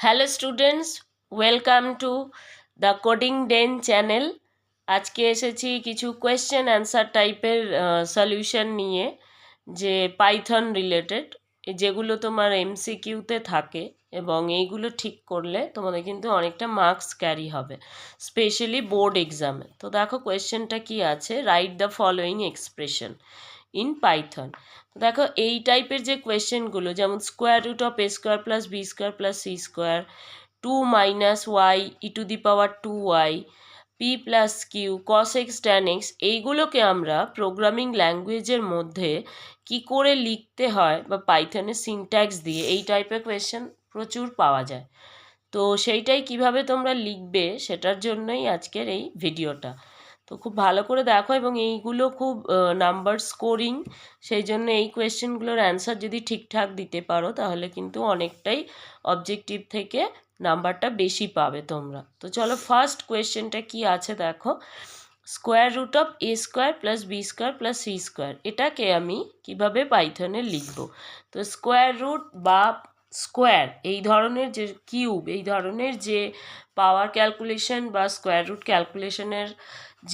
Hello students, welcome to the coding den channel. আজকে এসেছি কিছু কোয়েশ্চেন অ্যান্সার টাইপের সলিউশন নিয়ে, যে পাইথন রিলেটেড, যেগুলো তোমার এমসিকিউতে থাকে এবং এইগুলো ঠিক করলে তোমাদের কিন্তু অনেকটা মার্কস ক্যারি হবে, স্পেশালি বোর্ড এক্সামে। তো দেখো কোয়েশ্চেনটা কি আছে, write the following expression in Python. দেখো এই টাইপের যে কোয়েশ্চেনগুলো, যেমন square root of a square plus B square plus C square, 2 minus Y E to the power 2y, p plus q cos x tan x, এইগুলোকে আমরা programming ল্যাঙ্গুয়েজের মধ্যে কি করে লিখতে হয় বা পাইথনের সিনট্যাক্স দিয়ে, এই টাইপের কোয়েশ্চেন প্রচুর পাওয়া যায়। তো সেইটাই কিভাবে তোমরা লিখবে সেটার জন্যই আজকের এই ভিডিওটা। তো খুব ভালো করে দেখো, এবং এইগুলো খুব নাম্বার স্কোরিং, সেই জন্য এই কোয়েশ্চেনগুলোর অ্যান্সার যদি ঠিকঠাক দিতে পারো তাহলে কিন্তু অনেকটাই অবজেক্টিভ থেকে নাম্বারটা বেশি পাবে তোমরা। তো চলো ফার্স্ট কোয়েশ্চেনটা কি আছে দেখো, square root of a square plus B square plus C square, এটাকে আমি কিভাবে পাইথনে লিখব। তো স্কোয়ার রুট বা স্কোয়ার, এই ধরনের যে কিউব, এই ধরনের যে পাওয়ার ক্যালকুলেশন বা স্কোয়ার রুট ক্যালকুলেশনের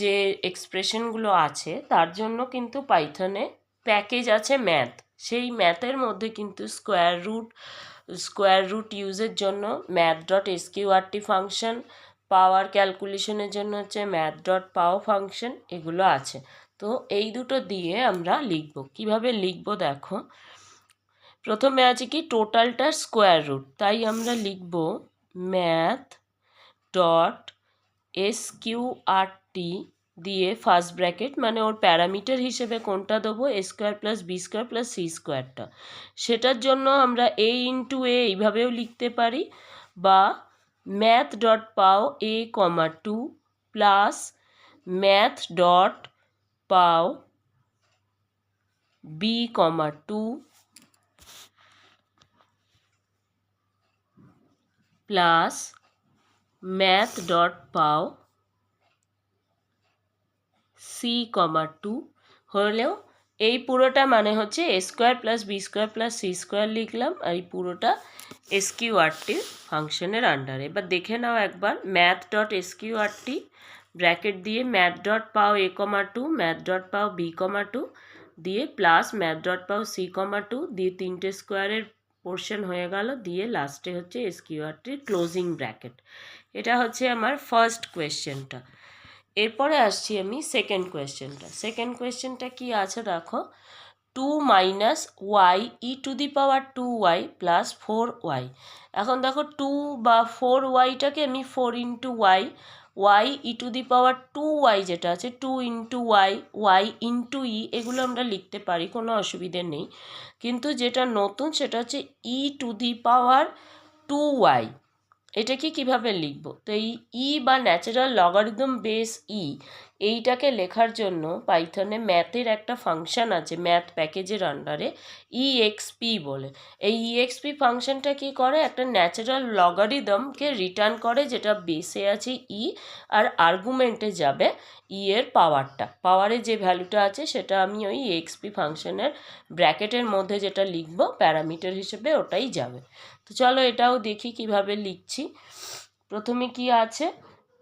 যে এক্সপ্রেশনগুলো আছে, তার জন্য কিন্তু পাইথনে প্যাকেজ আছে ম্যাথ। সেই ম্যাথের মধ্যে কিন্তু স্কোয়ার রুট ইউজের জন্য ম্যাথ ডট এসকিউআরটি ফাংশন, পাওয়ার ক্যালকুলেশনের জন্য হচ্ছে ম্যাথ ডট পাও ফাংশন, এগুলো আছে। তো এই দুটো দিয়ে আমরা লিখব। কিভাবে লিখব দেখো, প্রথমে আছে কি টোটালটার স্কোয়ার রুট, তাই আমরা লিখব ম্যাথ ডট এসকিউআরটি দিয়ে ফার্স্ট ব্র্যাকেট, মানে ওর প্যারামিটার হিসেবে কোনটা দেবো, A square plus B square plus C স্কোয়ারটা। সেটার জন্য আমরা এ ইন্টু এ এইভাবেও লিখতে পারি, বা math dot pow A comma 2 plus math dot pow B comma 2 plus math dot pow C comma 2 হলেও এই পুরোটা মানে হচ্ছে A square plus B square plus C square লিখলাম, আর এই পুরোটা এসকিউআরটি ফাংশনের আন্ডারে। এবার দেখে নাও একবার, ম্যাথ ডট এসকিউআরটি ব্র্যাকেট দিয়ে math dot pow A comma 2 math dot pow B comma 2 দিয়ে plus math dot pow C comma 2 দিয়ে তিনটে স্কোয়ারের পোর্শন হয়ে গেল, দিয়ে লাস্টে হচ্ছে এসকিউআরটির ক্লোজিং ব্র্যাকেট। এটা হচ্ছে আমার ফার্স্ট কোয়েশ্চেনটা। এরপরে আসছি আমি সেকেন্ড কোয়েশ্চেনটা কি আছে দেখো, 2 minus Y E to the power 2y plus 4y। এখন দেখো 2 বা 4yটাকে আমি 4 into y E to the power 2y যেটা আছে 2 ইন্টু ওয়াই ইন্টু ই, এগুলো আমরা লিখতে পারি, কোনো অসুবিধে নেই। কিন্তু যেটা নতুন সেটা হচ্ছে ই টু দি পাওয়ার 2y। এটাকে কিভাবে লিখব, তো এই ই বা ন্যাচারাল লগারিদম বেস ই, এইটাকে লেখার জন্য পাইথনে ম্যাথের একটা ফাংশন আছে ম্যাথ প্যাকেজের আন্ডারে, ইএক্সপি বলে। এই ইএক্সপি ফাংশনটা কি করে, একটা ন্যাচারাল লগারিদমকে রিটার্ন করে যেটা বেসে আছে ই, আর আর্গুমেন্টে যাবে ই এর পাওয়ারে যে ভ্যালুটা আছে সেটা আমি ওই ইএক্সপি ফাংশনের ব্র্যাকেটের মধ্যে যেটা লিখব প্যারামিটার হিসেবে ওটাই যাবে। তো চলো এটাও দেখি কিভাবে লিখছি। প্রথমে কি আছে,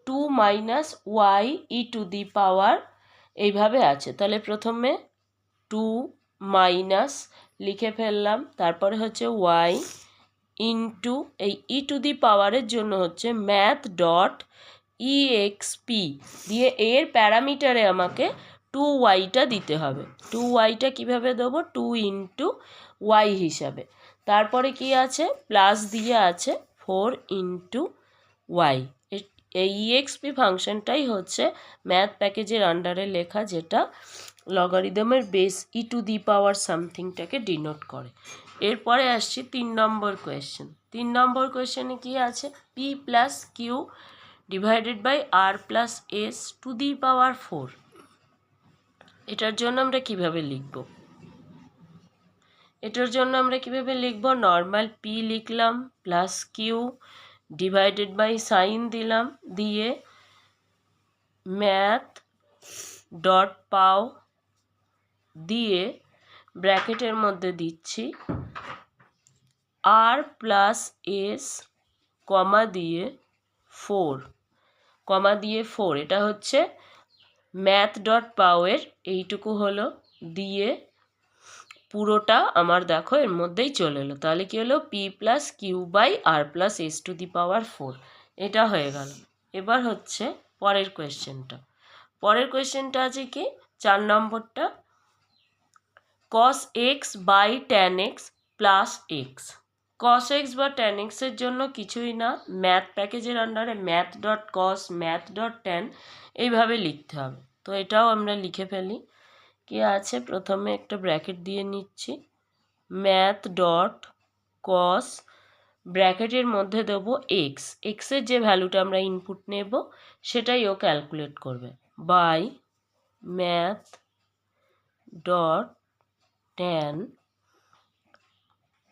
2 minus Y E to the power, এইভাবে আছে। তাহলে প্রথমে 2 মাইনাস লিখে ফেললাম, তারপরে হচ্ছে ওয়াই ইন্টু এই ই টু দি পাওয়ারের জন্য হচ্ছে ম্যাথ ডট ইএক্সপি দিয়ে এর প্যারামিটারে আমাকে 2yটা দিতে হবে। 2yটা কীভাবে দেবো, 2 ইন্টু ওয়াই হিসাবে। তারপরে কি আছে, প্লাস দিয়ে আছে 4 ইন্টু ওয়াই। এই ইএক্সপি ফাংশনটাই হচ্ছে ম্যাথ প্যাকেজের আন্ডারে লেখা, যেটা লগারিদমের base E to the power সামথিংটাকে ডিনোট করে। এরপরে আসছি 3 নম্বর কোয়েশ্চেনে কি আছে, P plus Q divided by R plus S to the power 4। এটার জন্য আমরা কিভাবে লিখব, নর্মাল পি লিখলাম plus Q divided by sign দিলাম, দিয়ে ম্যাথ ডট পাও দিয়ে ব্র্যাকেটের মধ্যে দিচ্ছি আর প্লাস এস কমা দিয়ে 4 এটা হচ্ছে ম্যাথ ডট পাওয়ের এইটুকু হলো, দিয়ে পুরোটা আমার দেখো এর মধ্যেই চলে এলো। তাহলে কি হলো, P plus Q by R plus S to the power 4, এটা হয়ে গেল। এবার হচ্ছে পরের কোয়েশ্চেনটা আছে কি 4 নম্বরটা, cos x by tan x plus x. cos x বা tan x এর জন্য কিছুই না, ম্যাথ প্যাকেজের আন্ডারে ম্যাথ ডট কস ম্যাথ ডট ট্যান এইভাবে লিখতে হবে। তো এটাও আমরা লিখে ফেলি। কি আছে, প্রথমে একটা ব্র্যাকেট দিয়ে নিচ্ছি, ম্যাথ ডট কস, ব্র্যাকেটের মধ্যে দেবো এক্স, এক্সের যে ভ্যালুটা আমরা ইনপুট নেব সেটাই ও ক্যালকুলেট করবে, by math dot tan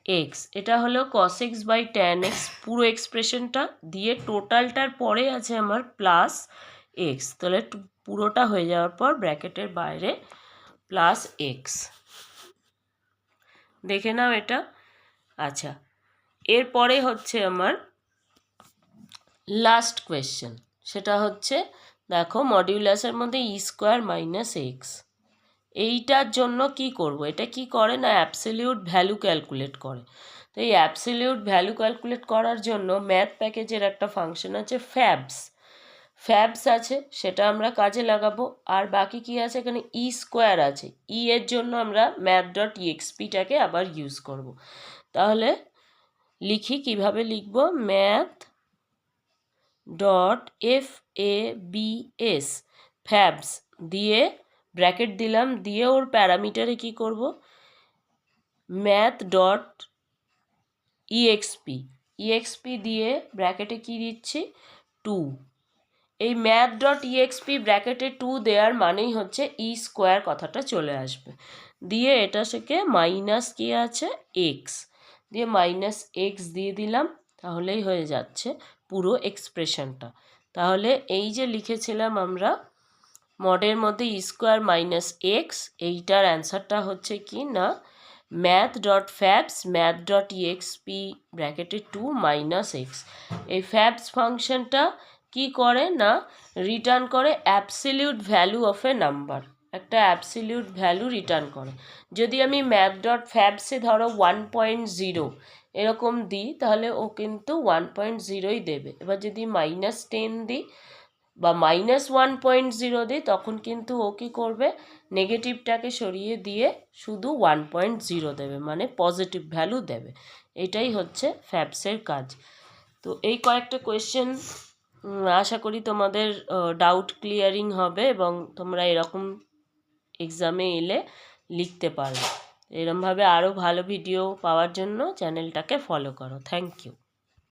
x. এটা হলো cos x by tan x পুরো এক্সপ্রেশনটা, দিয়ে টোটালটার পরে আছে আমার প্লাস এক্স। তাহলে পুরোটা হয়ে যাওয়ার পর ব্র্যাকেটের বাইরে প্লাস এক্স, দেখে নাও এটা। আচ্ছা, এরপরে হচ্ছে আমার লাস্ট কোয়েশ্চেন, সেটা হচ্ছে দেখো মডিউলাসের মধ্যে ই স্কোয়ার মাইনাস এক্স, এইটার জন্য কি করব, এটা কি করে না অ্যাবসলিউট ভ্যালু ক্যালকুলেট করে। তো এই অ্যাবসলিউট ভ্যালু ক্যালকুলেট করার জন্য ম্যাথ প্যাকেজের একটা ফাংশন আছে ফ্যাবস আছে, সেটা আমরা কাজে লাগাবো। আর বাকি কি আছে, এখানে ই স্কোয়ার আছে, ই এর জন্য আমরা ম্যাথ ডট ইএক্সপিটাকে আবার ইউজ করব। তাহলে লিখি, কিভাবে লিখব, ম্যাথ ডট FABS ফ্যাবস দিয়ে ব্র্যাকেট দিলাম, দিয়ে ওর প্যারামিটারে কি করব, ম্যাথ ডট EXP দিয়ে ব্র্যাকেটে কি দিচ্ছি 2। এই ম্যাথ ডট EXP ব্র্যাকেটে 2 দেওয়ার মানেই হচ্ছে ই স্কোয়ার কথাটা চলে আসবে, দিয়ে এটা থেকে মাইনাস কি আছে এক্স, দিয়ে মাইনাস এক্স দিয়ে দিলাম, তাহলেই হয়ে যাচ্ছে পুরো এক্সপ্রেশনটা। তাহলে এই যে লিখেছিলাম আমরা মডের মধ্যে ই স্কোয়ার মাইনাস এক্স, এইটার অ্যান্সারটা হচ্ছে কি না math dot fabs math dot EXP ব্র্যাকেটে 2 মাইনাস এক্স। এই ফ্যাবস ফাংশনটা কি করে না রিটার্ন করে absolute value of A number, একটা অ্যাবসলিউট ভ্যালু রিটার্ন করে। যদি আমি ম্যাথ ডট ফ্যাবসে ধরো 1.0 এরকম দিই, তাহলে ও কিন্তু 1.0ই দেবে। এবার যদি -10 দিই বা -1.0 দিই, তখন কিন্তু ও কী করবে, নেগেটিভটাকে সরিয়ে দিয়ে শুধু 1.0 দেবে, মানে পজিটিভ ভ্যালু দেবে। এটাই হচ্ছে ফ্যাবসের কাজ। তো এই কয়েকটা কোয়েশ্চেন আশা করি তোমাদের ডাউট ক্লিয়ারিং হবে এবং তোমরা এরকম এক্সামে এলে লিখতে পারবে। এরমভাবে আরও ভালো ভিডিও পাওয়ার জন্য চ্যানেলটাকে ফলো করো। Thank you.